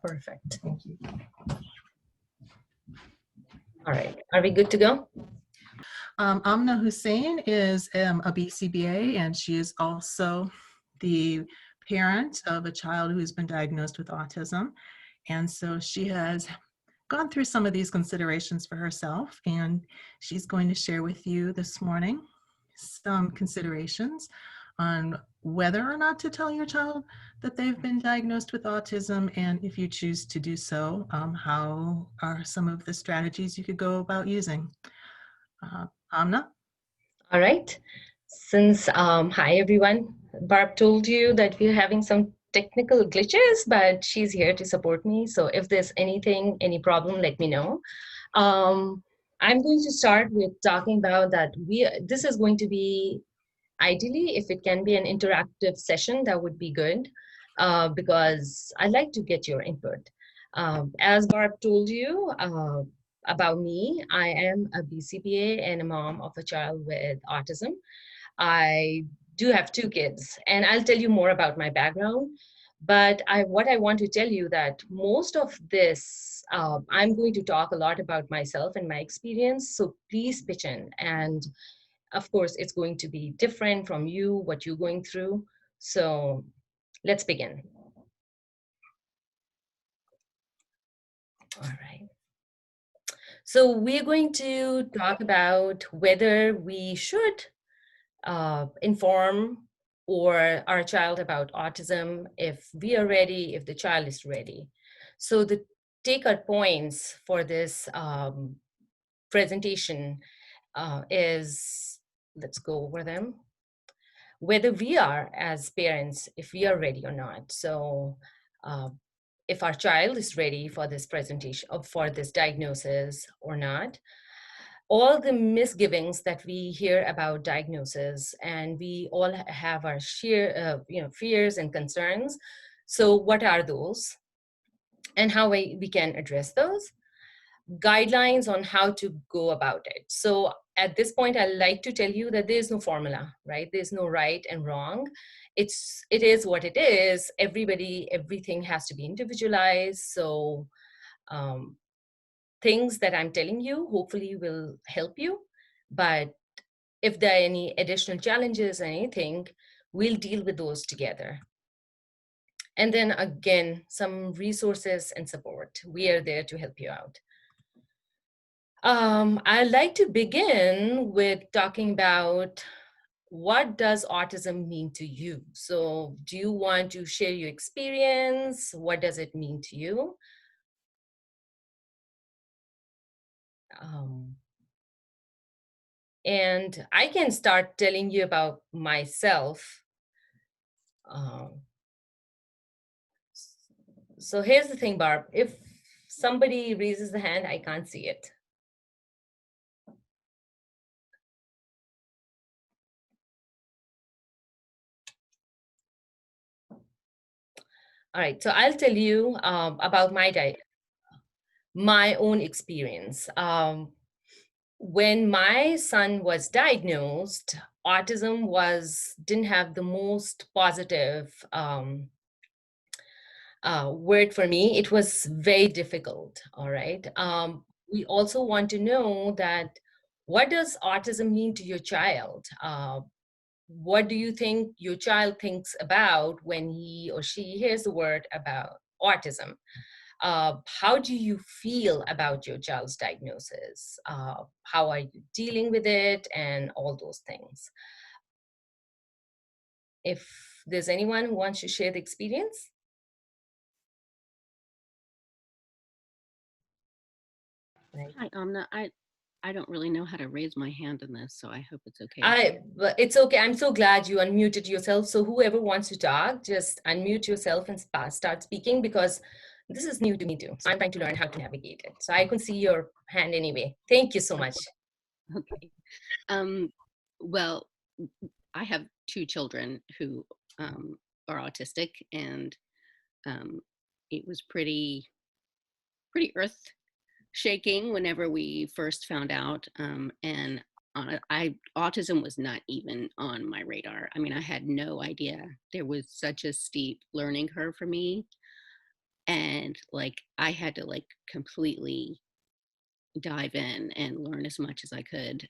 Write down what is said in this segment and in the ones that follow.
Perfect. Thank you. All right. Are we good to go? Amna Hussein is a BCBA, and she is also the parent of a child who's been diagnosed with autism. And so she has gone through some of these considerations for herself, and she's going to share with you this morning some considerations on whether or not to tell your child that they've been diagnosed with autism, and if you choose to do so, how are some of the strategies you could go about using. Amna? All right. Since, hi everyone, Barb told you that we're having some technical glitches, but she's here to support me. So if there's anything, any problem, let me know. I'm going to start with talking about that this is going to be, ideally, if it can be an interactive session, that would be good, because I'd like to get your input. As Barb told you, about me, I am a BCBA and a mom of a child with autism. I do have 2 kids, and I'll tell you more about my background. But what I want to tell you that most of this, I'm going to talk a lot about myself and my experience. So please pitch in. And of course, it's going to be different from you, what you're going through. So let's begin. All right. So we're going to talk about whether we should inform or our child about autism, if we are ready, if the child is ready. So the take-out points for this presentation is, let's go over them. Whether we are, as parents, if we are ready or not. So if our child is ready for this presentation, for this diagnosis or not. All the misgivings that we hear about diagnosis, and we all have our sheer, fears and concerns. So what are those? And how we can address those? Guidelines on how to go about it. So at this point, I'd like to tell you that there's no formula, right? There's no right and wrong. It is what it is. Everything has to be individualized. So things that I'm telling you hopefully will help you. But if there are any additional challenges or anything, we'll deal with those together. And then again, some resources and support. We are there to help you out. I'd like to begin with talking about what does autism mean to you? So do you want to share your experience? What does it mean to you? And I can start telling you about myself. So here's the thing, Barb. If somebody raises the hand, I can't see it. All right, so I'll tell you about my own experience. When my son was diagnosed, autism didn't have the most positive word for me. It was very difficult, all right? We also want to know that what does autism mean to your child? What do you think your child thinks about when he or she hears the word about autism? How do you feel about your child's diagnosis? How are you dealing with it, and all those things? If there's anyone who wants to share the experience. Right. Hi, Amna. I don't really know how to raise my hand in this, so I hope it's okay. But it's okay. I'm so glad you unmuted yourself. So whoever wants to talk, just unmute yourself and start speaking, because this is new to me too. So I'm trying to learn how to navigate it. So I can see your hand anyway. Thank you so much. Okay. Well, I have 2 children who are autistic, and it was pretty earth shaking whenever we first found out. And autism was not even on my radar. I mean, I had no idea. There was such a steep learning curve for me. And like I had to like completely dive in and learn as much as I could.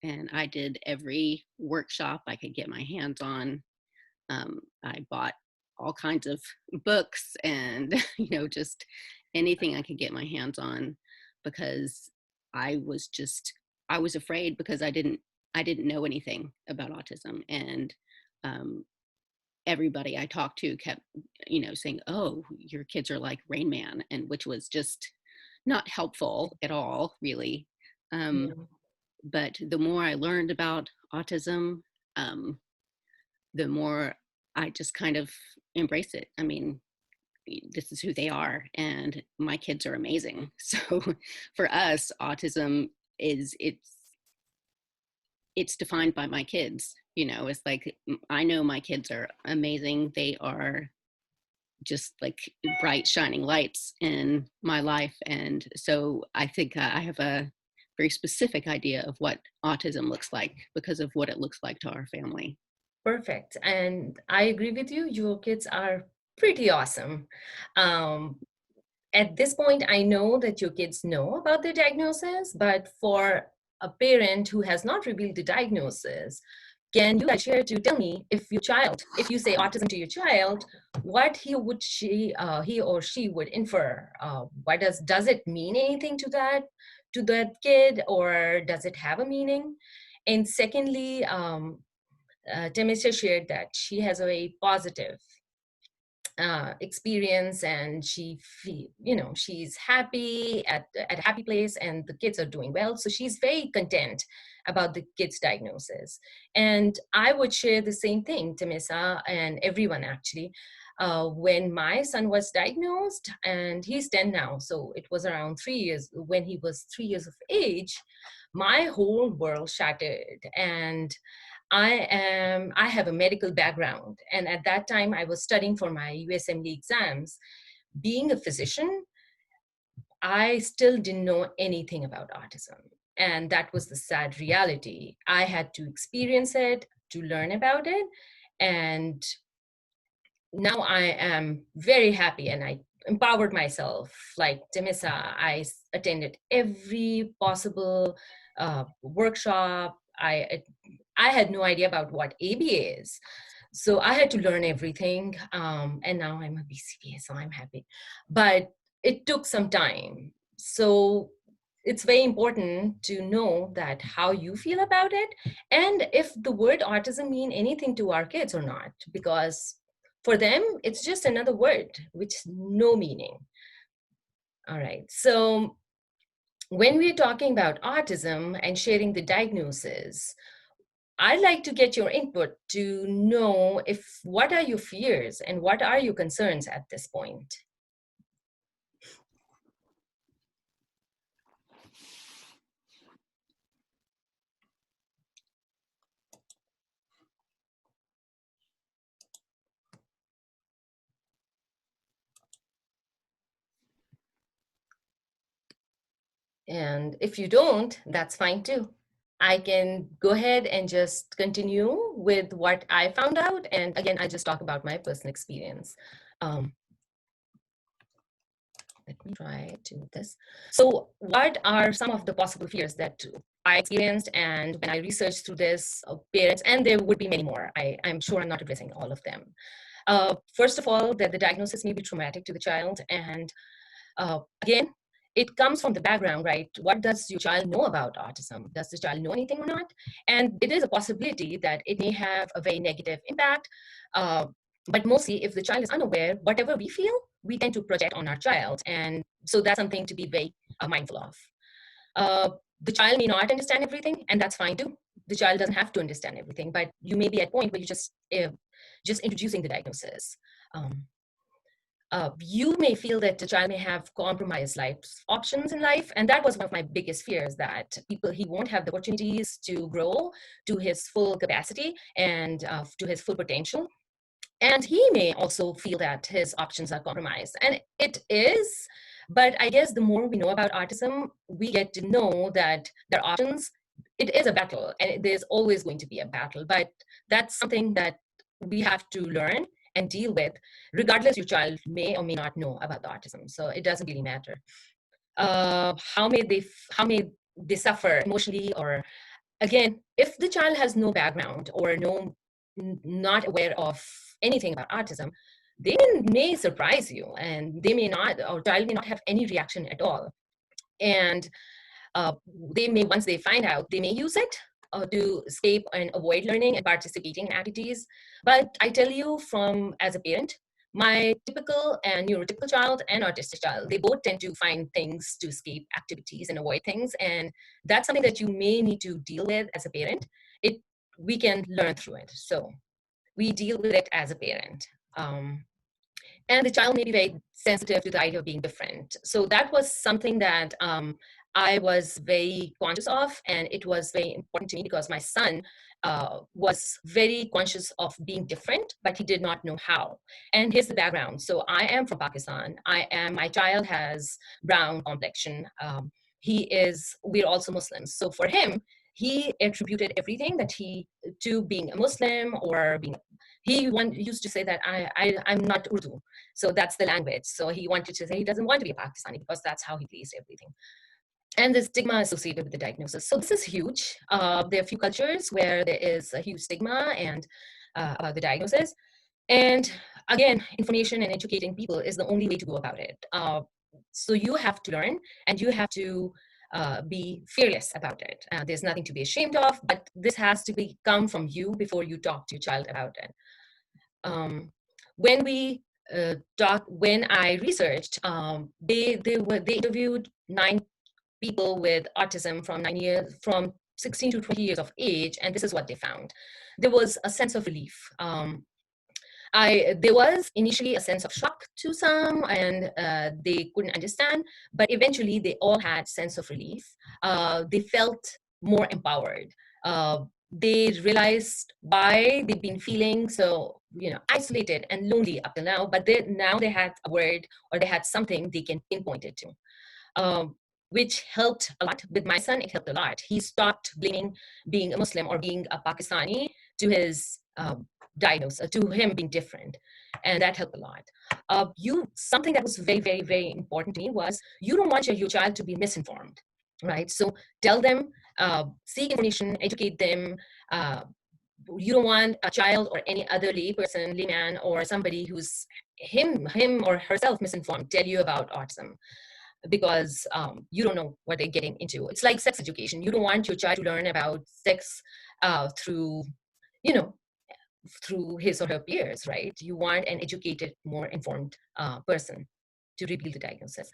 And I did every workshop I could get my hands on. I bought all kinds of books and just anything I could get my hands on, because I was just I was afraid because I didn't know anything about autism. And um, everybody I talked to kept saying, "Oh, your kids are like Rain Man," and which was just not helpful at all, really. Um, Yeah. but the more I learned about autism, um, the more I just kind of embrace it. I mean, this is who they are, and my kids are amazing. So for us, autism is it's defined by my kids. It's like I know my kids are amazing. They are just like bright shining lights in my life, and so I think I have a very specific idea of what autism looks like because of what it looks like to our family. Perfect. And I agree with you. Your kids are pretty awesome. Um, at this point, I know that your kids know about the diagnosis, but for a parent who has not revealed the diagnosis, can you guys share to tell me if you say autism to your child, what he or she would infer? What does it mean anything to that kid, or does it have a meaning? And secondly, Temesha shared that she has a very positive experience, and she's happy at a happy place, and the kids are doing well, so she's very content about the kids diagnosis. And I would share the same thing, Temesa, and everyone actually. When my son was diagnosed, and he's 10 now, so it was around 3 years when he was 3 years of age, my whole world shattered. And I have a medical background, and at that time I was studying for my USMLE exams. Being a physician, I still didn't know anything about autism, and that was the sad reality. I had to experience it to learn about it, and now I am very happy, and I empowered myself. Like Temissa, attended every possible workshop. I had no idea about what ABA is. So I had to learn everything. And now I'm a BCBA, so I'm happy. But it took some time. So it's very important to know that how you feel about it, and if the word autism mean anything to our kids or not, because for them it's just another word which no meaning. All right, so when we're talking about autism and sharing the diagnosis, I'd like to get your input to know if what are your fears and what are your concerns at this point. And if you don't, that's fine too. I can go ahead and just continue with what I found out. And again, I just talk about my personal experience. Um, let me try to do this. So what are some of the possible fears that I experienced? And when I researched through this, parents, and there would be many more, I'm sure I'm not addressing all of them. First of all, that the diagnosis may be traumatic to the child. And again, it comes from the background, right? What does your child know about autism? Does the child know anything or not? And it is a possibility that it may have a very negative impact. Uh, but mostly, if the child is unaware, whatever we feel, we tend to project on our child. And so that's something to be very mindful of. Uh, the child may not understand everything, and that's fine too. The child doesn't have to understand everything, but you may be at a point where you just introducing the diagnosis. Um, you may feel that the child may have compromised life options in life, and that was one of my biggest fears, that he won't have the opportunities to grow to his full capacity and to his full potential. And he may also feel that his options are compromised, and it is. But I guess the more we know about autism, we get to know that their options, it is a battle, and there's always going to be a battle, but that's something that we have to learn and deal with, regardless your child may or may not know about the autism. So it doesn't really matter. How may they suffer emotionally, or again, if the child has no background or not aware of anything about autism, they may surprise you, and they may not, or child may not have any reaction at all. And uh, they may, once they find out, they may use it to escape and avoid learning and participating in activities. But I tell you, from as a parent, my typical and neurotypical child and autistic child, they both tend to find things to escape activities and avoid things. And that's something that you may need to deal with as a parent. It We can learn through it. So we deal with it as a parent. And the child may be very sensitive to the idea of being different. So that was something that I was very conscious of, and it was very important to me because my son was very conscious of being different, but he did not know how. And here's the background. So I am from Pakistan. My child has brown complexion. We're also Muslims. So for him, he attributed everything that to being a Muslim, or being, used to say that I'm not Urdu. So that's the language. So he wanted to say he doesn't want to be a Pakistani because that's how he placed everything. And the stigma associated with the diagnosis. So this is huge. There are a few cultures where there is a huge stigma and about the diagnosis. And again, information and educating people is the only way to go about it. So you have to learn, and you have to be fearless about it. There's nothing to be ashamed of, but this has to come from you before you talk to your child about it. Um, when we when I researched, they interviewed 9 people with autism from 16 to 20 years of age, and this is what they found. There was a sense of relief. There was initially a sense of shock to some, and they couldn't understand, but eventually they all had sense of relief. They felt more empowered. They realized why they've been feeling so, isolated and lonely up till now, but now they had a word, or they had something they can pinpoint it to. Which helped a lot. With my son, it helped a lot. He stopped blaming being a Muslim or being a Pakistani to his diagnosis, to him being different, and that helped a lot. Something that was very, very, very important to me was, you don't want your child to be misinformed, right? So tell them, seek information, educate them. You don't want a child or any other layman, or somebody who's him or herself misinformed, tell you about autism, because you don't know what they're getting into. It's like sex education. You don't want your child to learn about sex through, through his or her peers, right? You want an educated, more informed person to reveal the diagnosis.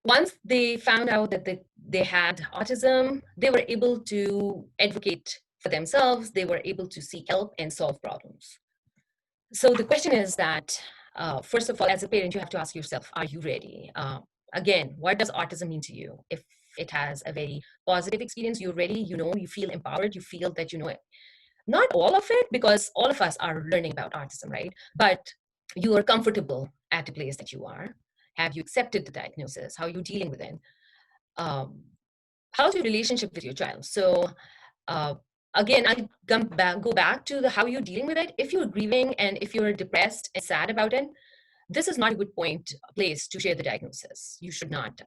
Once they found out that they had autism, they were able to advocate for themselves. They were able to seek help and solve problems. So the question is that, first of all, as a parent, you have to ask yourself, are you ready? Again, what does autism mean to you? If it has a very positive experience, you're ready, you feel empowered, you feel that you know it. Not all of it, because all of us are learning about autism, right? But you are comfortable at the place that you are. Have you accepted the diagnosis? How are you dealing with it? How's your relationship with your child? So uh, again, I go back to how you're dealing with it. If you're grieving and if you're depressed and sad about it, this is not a good place to share the diagnosis. You should not.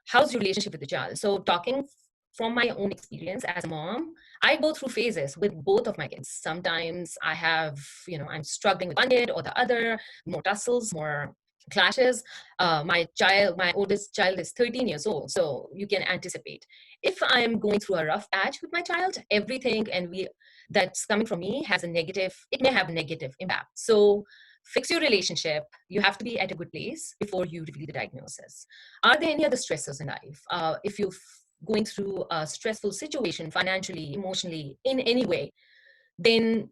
How's your relationship with the child? So talking from my own experience as a mom, I go through phases with both of my kids. Sometimes I'm struggling with one kid or the other, more tussles, more clashes. My oldest child is 13 years old, so you can anticipate. If I'm going through a rough patch with my child, everything that's coming from me it may have a negative impact. So fix your relationship. You have to be at a good place before you reveal the diagnosis. Are there any other stressors in life? If you're going through a stressful situation, financially, emotionally, in any way, then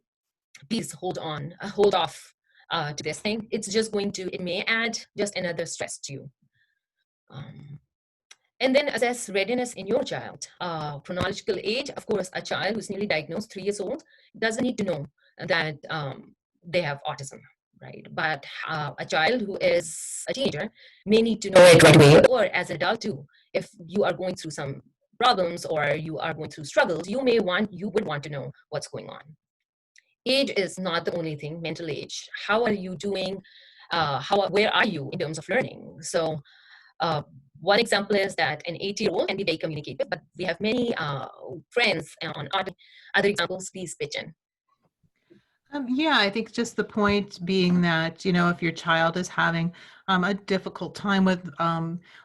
please hold off to this thing. It may add just another stress to you. And then assess readiness in your child. Chronological age, of course, a child who's newly diagnosed, 3 years old, doesn't need to know that they have autism, right? But a child who is a teenager may need to know it right away, or as an adult too. If you are going through some problems or you are going through struggles, you would want to know what's going on. age is not the only thing, mental age. How are you doing? Where are you in terms of learning? So uh, one example is that an 8-year-old can be very communicative, but we have many friends on other examples. Please pitch in. Yeah, I think just the point being that, you know, if your child is having a difficult time with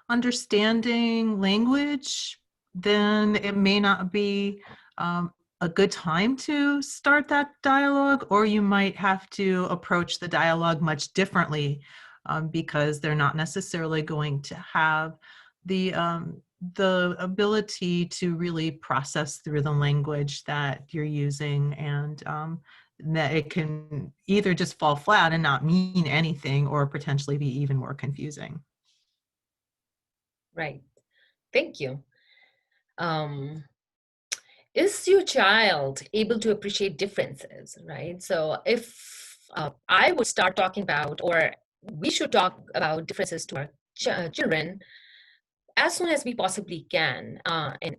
understanding language, then it may not be a good time to start that dialogue, or you might have to approach the dialogue much differently because they're not necessarily going to have the ability to really process through the language that you're using, and that it can either just fall flat and not mean anything or potentially be even more confusing. Right. Thank you. Um, is your child able to appreciate differences, right? So if I would start talking about, or we should talk about differences to our children as soon as we possibly can. And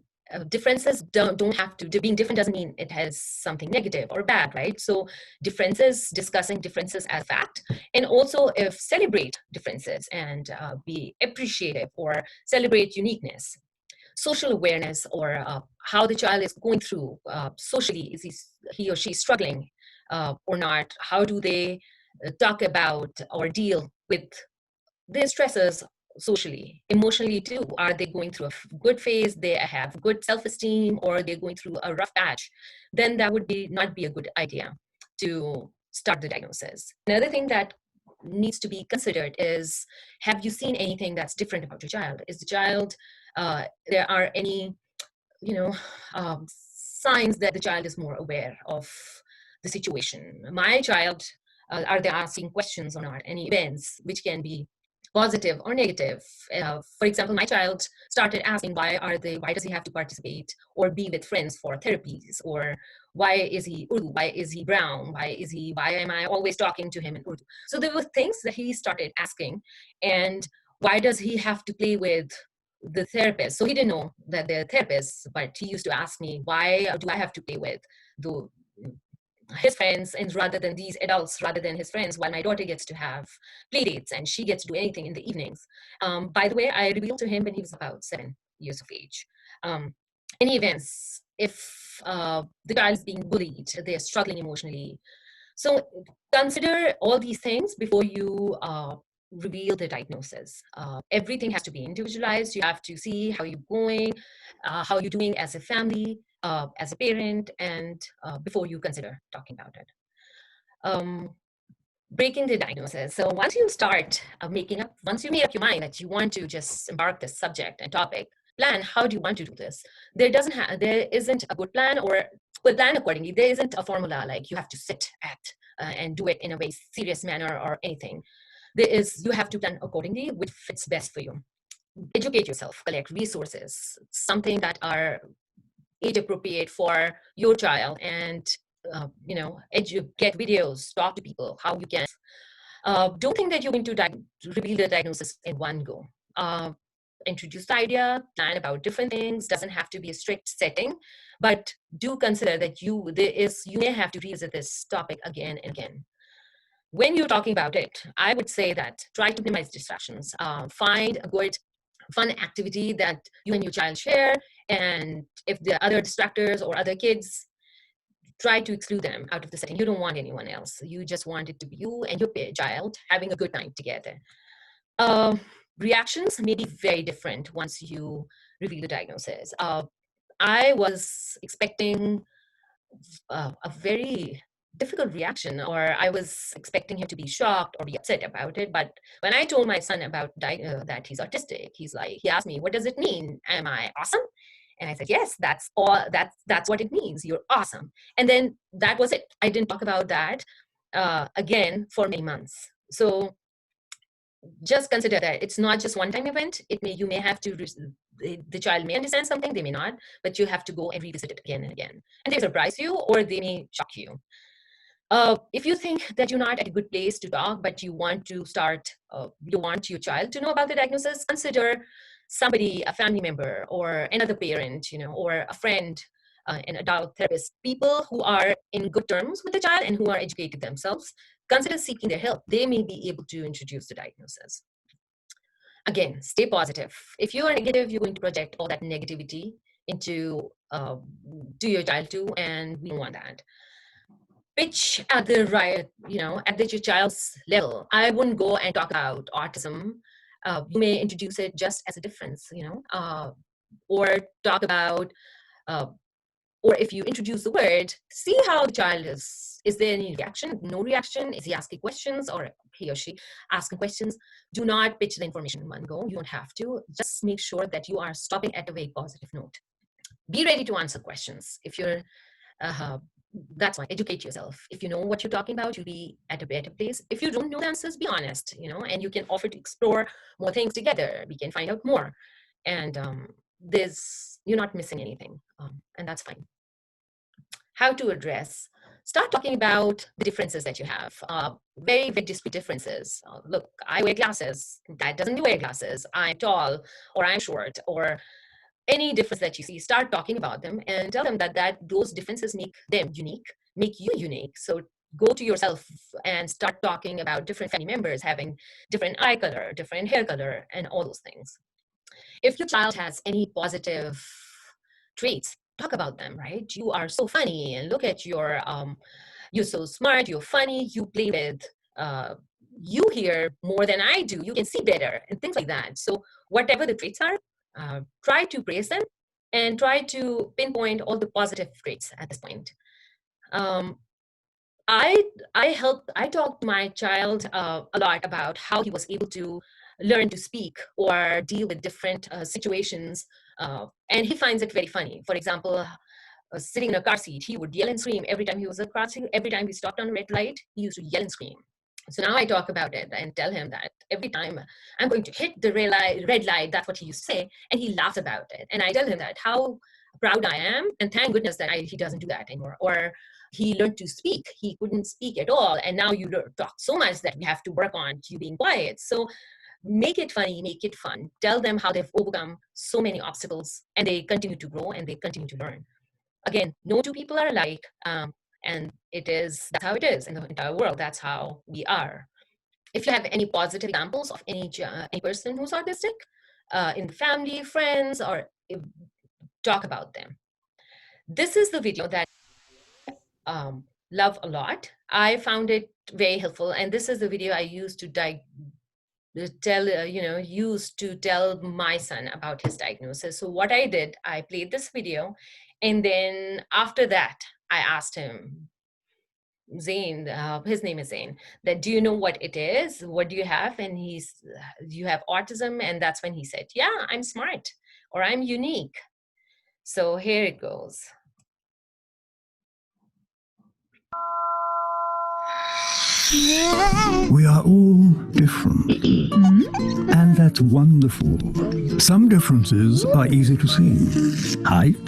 differences don't have to, being different doesn't mean it has something negative or bad, right? So differences, discussing differences as fact, and also if celebrate differences and be appreciative or celebrate uniqueness. Social awareness, or how the child is going through socially, is he or she struggling or not? How do they talk about or deal with their stresses socially, emotionally too? Are they going through a good phase, they have good self-esteem, or they're going through a rough patch? Then that would be not be a good idea to start the diagnosis. Another thing that needs to be considered is, have you seen anything that's different about your child? Is the child there are any, you know, signs that the child is more aware of the situation? My child, are they asking questions or not? Any events which can be positive or negative? For example, my child started asking, why does he have to participate or be with friends for therapies? Or why is he Urdu? Why is he brown? Why am I always talking to him in Urdu? So there were things that he started asking. And why does he have to play with the therapist? So he didn't know that they're therapists, but he used to ask me, why do I have to play with the his friends, and rather than these adults, rather than his friends, while my daughter gets to have play dates and she gets to do anything in the evenings? By the way, I revealed to him when he was about 7 years of age. Any events, if the child is being bullied, they're struggling emotionally. So consider all these things before you reveal the diagnosis. Everything has to be individualized. You have to see how you're going, how you're doing as a family, as a parent, and before you consider talking about it. Um, Breaking the diagnosis. So once you start once you made up your mind that you want to just embark this subject and topic, plan how do you want to do this. There isn't a good plan, or well, plan accordingly. There isn't a formula like you have to sit at and do it in a very serious manner or anything. You have to plan accordingly, which fits best for you. Educate yourself, collect resources, something that are age appropriate for your child, and get videos, talk to people how you can. Don't think that you're going to reveal the diagnosis in one go. Uh, Introduce the idea, plan about different things. Doesn't have to be a strict setting, but do consider that you may have to revisit this topic again and again. When you're talking about it, I would say that try to minimize distractions. Find a good fun activity that you and your child share, and if there are other distractors or other kids, try to exclude them out of the setting. You don't want anyone else. You just want it to be you and your child having a good time together. Uh, Reactions may be very different once you reveal the diagnosis. I was expecting a very difficult reaction, or I was expecting him to be shocked or be upset about it. But when I told my son about that he's autistic, he asked me, what does it mean? Am I awesome? And I said, yes, that's all. That's what it means. You're awesome. And then that was it. I didn't talk about that again for many months. So just consider that it's not just one time event. You may have to, the child may understand something, they may not, but you have to go and revisit it again and again. And they surprise you, or they may shock you. If you think that you're not at a good place to talk, but you want to start, you want your child to know about the diagnosis, consider somebody, a family member or another parent, or a friend, an adult therapist, people who are in good terms with the child and who are educated themselves, consider seeking their help. They may be able to introduce the diagnosis. Again, stay positive. If you are negative, you're going to project all that negativity into to your child too, and we don't want that. Pitch at the right, at your child's level. I wouldn't go and talk about autism. You may introduce it just as a difference, or talk about, or if you introduce the word, see how the child is. Is there any reaction? No reaction? Is he asking questions, or he or she asking questions? Do not pitch the information in one go. You don't have to. Just make sure that you are stopping at a very positive note. Be ready to answer questions. If you're that's why educate yourself. If you know what you're talking about, you'll be at a better place. If you don't know the answers, be honest, and you can offer to explore more things together. We can find out more, and you're not missing anything, and that's fine. How to address? Start talking about the differences that you have. Very, very discrete differences. Look, I wear glasses. Dad doesn't wear glasses. I'm tall, or I'm short, or any difference that you see. Start talking about them and tell them that those differences make them unique, make you unique. So go to yourself and start talking about different family members having different eye color, different hair color, and all those things. If your child has any positive traits, talk about them, right? You are so funny, and look at you're so smart, you're funny, you play with, you hear more than I do, you can see better, and things like that. So whatever the traits are, try to praise them and try to pinpoint all the positive traits at this point. I talked to my child a lot about how he was able to learn to speak or deal with different situations, and he finds it very funny. For example, sitting in a car seat, he would yell and scream every time he was in a car seat. Every time we stopped on a red light, he used to yell and scream. So now I talk about it and tell him that every time I'm going to hit the red light, that's what he used to say, and he laughs about it. And I tell him that how proud I am, and thank goodness that he doesn't do that anymore. Or he learned to speak. He couldn't speak at all, and now you talk so much that we have to work on you being quiet. So make it funny, make it fun. Tell them how they've overcome so many obstacles, and they continue to grow and they continue to learn. Again, no two people are alike. And that's how it is in the entire world. That's how we are. If you have any positive examples of any person who's autistic in the family, friends, or talk about them. This is the video that I love a lot. I found it very helpful, and this is the video I used to tell my son about his diagnosis. So what I did, I played this video, and then after that, I asked him, Zain, his name is Zain, that do you know what it is? What do you have? And you have autism. And that's when he said, yeah, I'm smart, or I'm unique. So here it goes. We are all different, and that's wonderful. Some differences are easy to see: height,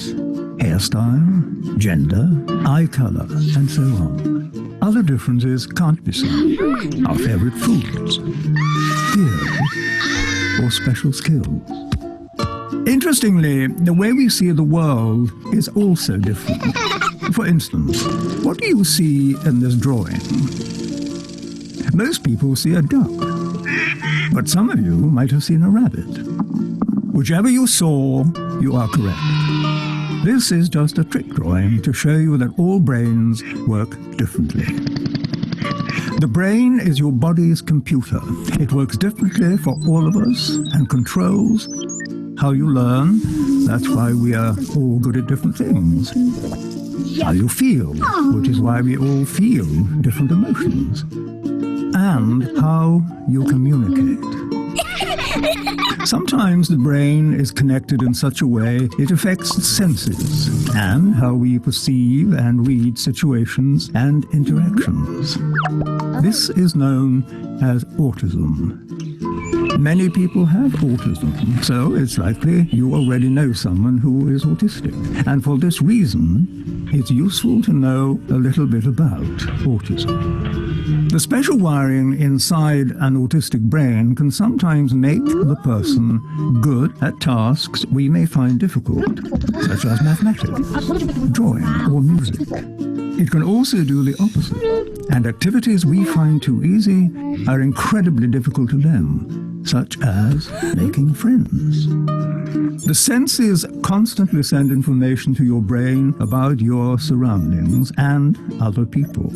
hairstyle, gender, eye color, and so on. Other differences can't be seen: our favorite foods, fears, or special skills. Interestingly, the way we see the world is also different. For instance, what do you see in this drawing? Most people see a duck, but some of you might have seen a rabbit. Whichever you saw, you are correct. This is just a trick drawing to show you that all brains work differently. The brain is your body's computer. It works differently for all of us and controls how you learn. That's why we are all good at different things. How you feel, which is why we all feel different emotions. And how you communicate. Sometimes the brain is connected in such a way it affects the senses and how we perceive and read situations and interactions. This is known as autism. Many people have autism, so it's likely you already know someone who is autistic. And for this reason, it's useful to know a little bit about autism. The special wiring inside an autistic brain can sometimes make the person good at tasks we may find difficult, such as mathematics, drawing, or music. It can also do the opposite, and activities we find too easy are incredibly difficult to them, such as making friends. The senses constantly send information to your brain about your surroundings and other people.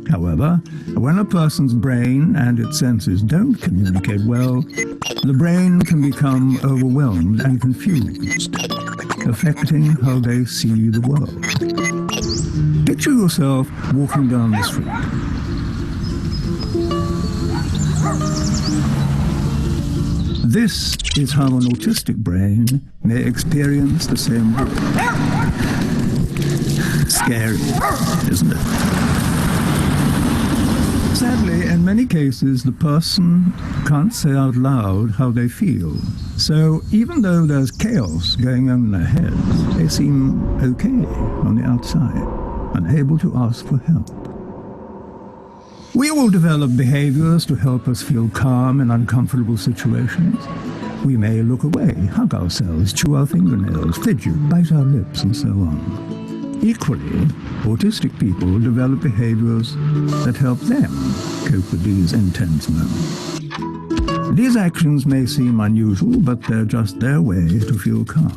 However, when a person's brain and its senses don't communicate well, the brain can become overwhelmed and confused, affecting how they see the world. Picture yourself walking down the street. This is how an autistic brain may experience the same world. Scary, isn't it? Sadly, in many cases, the person can't say out loud how they feel. So even though there's chaos going on in their heads, they seem okay on the outside, unable to ask for help. We all develop behaviors to help us feel calm in uncomfortable situations. We may look away, hug ourselves, chew our fingernails, fidget, bite our lips, and so on. Equally, autistic people develop behaviors that help them cope with these intense moments. These actions may seem unusual, but they're just their way to feel calm.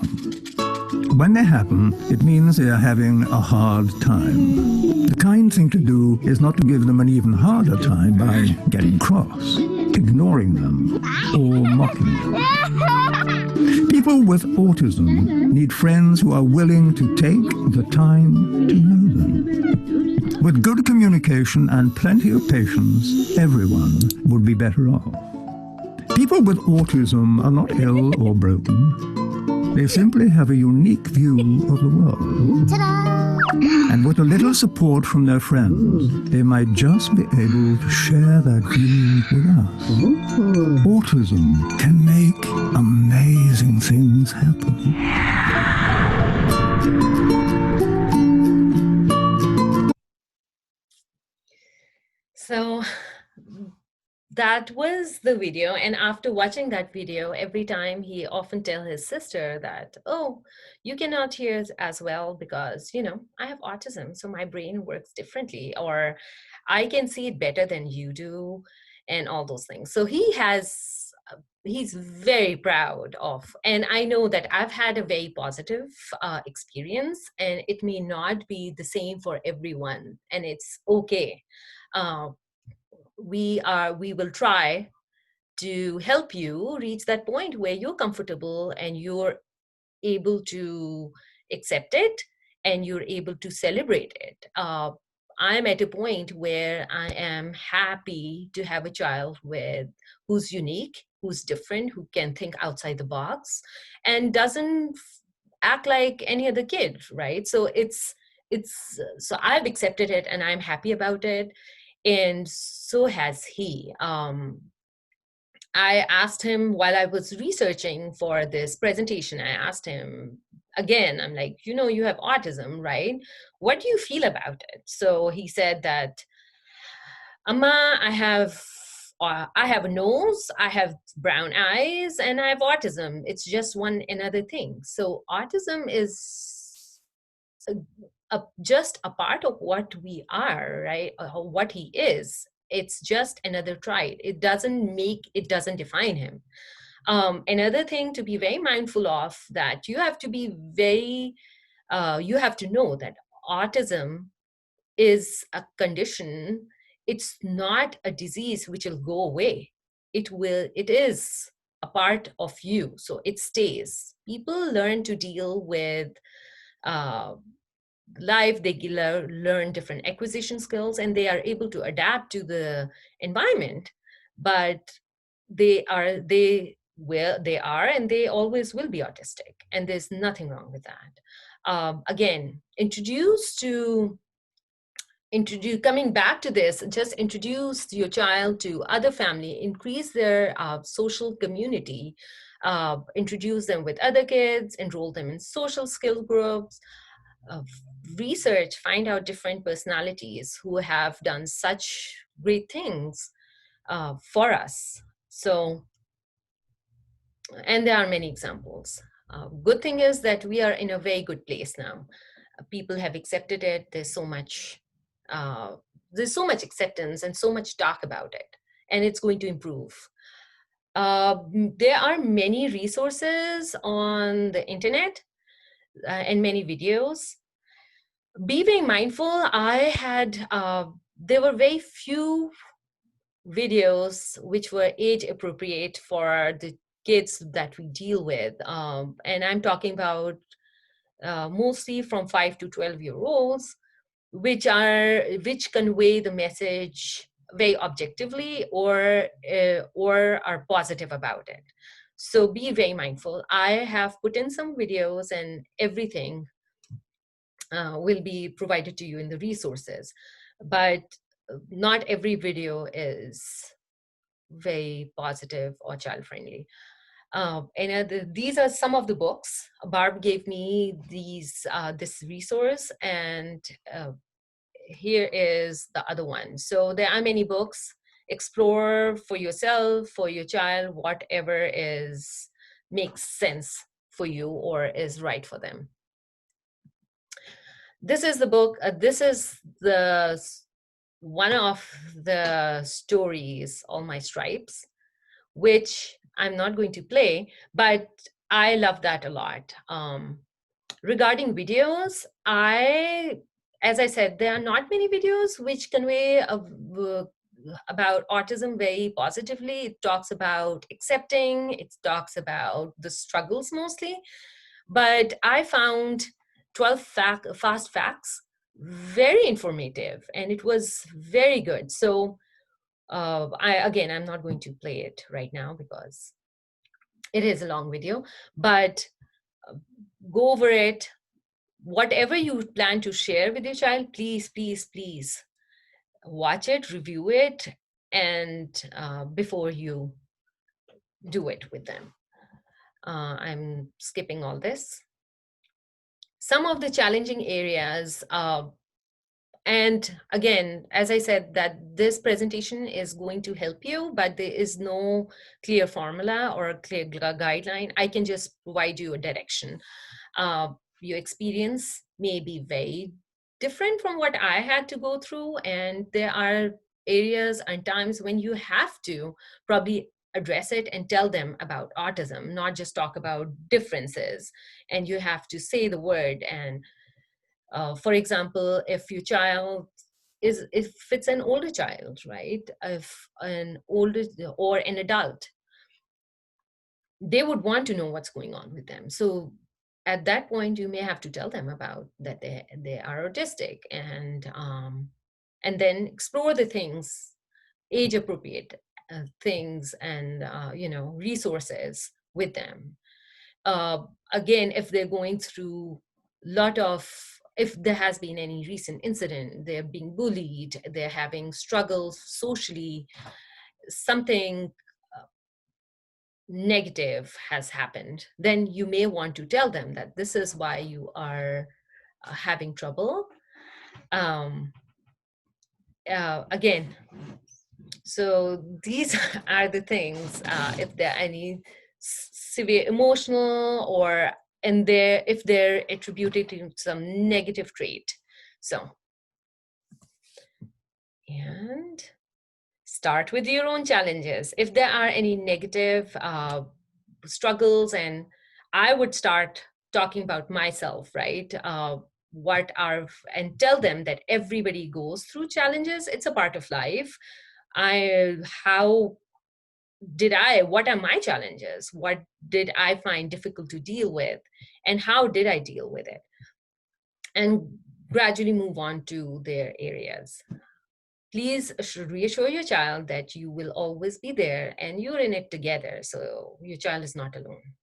When they happen, it means they are having a hard time. The kind thing to do is not to give them an even harder time by getting cross, ignoring them, or mocking them. People with autism need friends who are willing to take the time to know them. With good communication and plenty of patience, everyone would be better off. People with autism are not ill or broken. They simply have a unique view of the world. Ta-da! And with a little support from their friends, they might just be able to share that view with us. Autism can make amazing things happen. So that was the video, and after watching that video, every time he often tell his sister that, oh, you cannot hear as well because, you know, I have autism, so my brain works differently, or I can see it better than you do, and all those things. So he's very proud of, and I know that I've had a very positive experience, and it may not be the same for everyone, and it's okay. We will try to help you reach that point where you're comfortable and you're able to accept it and you're able to celebrate it. I'm at a point where I am happy to have a child who's unique, who's different, who can think outside the box, and doesn't act like any other kid, right? So so I've accepted it and I'm happy about it, and so has he. I asked him while I was researching for this presentation, I asked him again, I'm like, you know, you have autism, right? What do you feel about it? So he said that, Amma, I have a nose, I have brown eyes, and I have autism. It's just one another thing. So autism is just a part of what we are, right? What he is. It's just another trait. It doesn't define him. Another thing to be very mindful of, that you have to be very, you have to know that autism is a condition. It's not a disease which will go away. It is a part of you, so it stays. People learn to deal with life. They learn different acquisition skills, and they are able to adapt to the environment, but they are and they always will be autistic, and there's nothing wrong with that. Again, coming back to this, just introduce your child to other family, increase their social community, introduce them with other kids, enroll them in social skill groups, research, find out different personalities who have done such great things for us. So, and there are many examples. Good thing is that we are in a very good place now. People have accepted it. Uh, there's so much acceptance and so much talk about it, and it's going to improve. There are many resources on the internet and many videos. Be very mindful. There were very few videos which were age appropriate for the kids that we deal with. And I'm talking about mostly from 5 to 12-year-olds, which convey the message very objectively or are positive about it. So be very mindful. I have put in some videos, and everything will be provided to you in the resources, but not every video is very positive or child friendly. These are some of the books. Barb gave me this resource, and here is the other one. So there are many books. Explore for yourself, for your child, whatever makes sense for you or is right for them. This is the book. This is one of the stories, All My Stripes, which I'm not going to play, but I love that a lot. Regarding videos, as I said, there are not many videos which convey about autism very positively. It talks about accepting, it talks about the struggles mostly, but I found 12 fast facts very informative, and it was very good. So I'm not going to play it right now because it is a long video, but go over it. Whatever you plan to share with your child, please, please, please watch it, review it, and before you do it with them. I'm skipping all this. Some of the challenging areas, and again, as I said, that this presentation is going to help you, but there is no clear formula or a clear guideline. I can just provide you a direction. Your experience may be very different from what I had to go through, and there are areas and times when you have to probably address it and tell them about autism, not just talk about differences. And you have to say the word. And for example, if your child if it's an older child, right? If an older or an adult, they would want to know what's going on with them. So at that point, you may have to tell them about that they are autistic, and then explore the things, age appropriate things, and resources with them. Again, if they're going through if there has been any recent incident, they're being bullied, they're having struggles socially, something negative has happened, then you may want to tell them that this is why you are having trouble. Again, so these are the things, if there are any severe emotional or if they're attributed to some negative trait. So, and start with your own challenges. If there are any negative struggles, and I would start talking about myself, right? And tell them that everybody goes through challenges. It's a part of life. What are my challenges? What did I find difficult to deal with? And how did I deal with it? And gradually move on to their areas. Please reassure your child that you will always be there and you're in it together. So your child is not alone.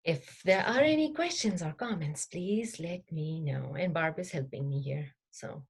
If there are any questions or comments, please let me know. And Barb is helping me here. So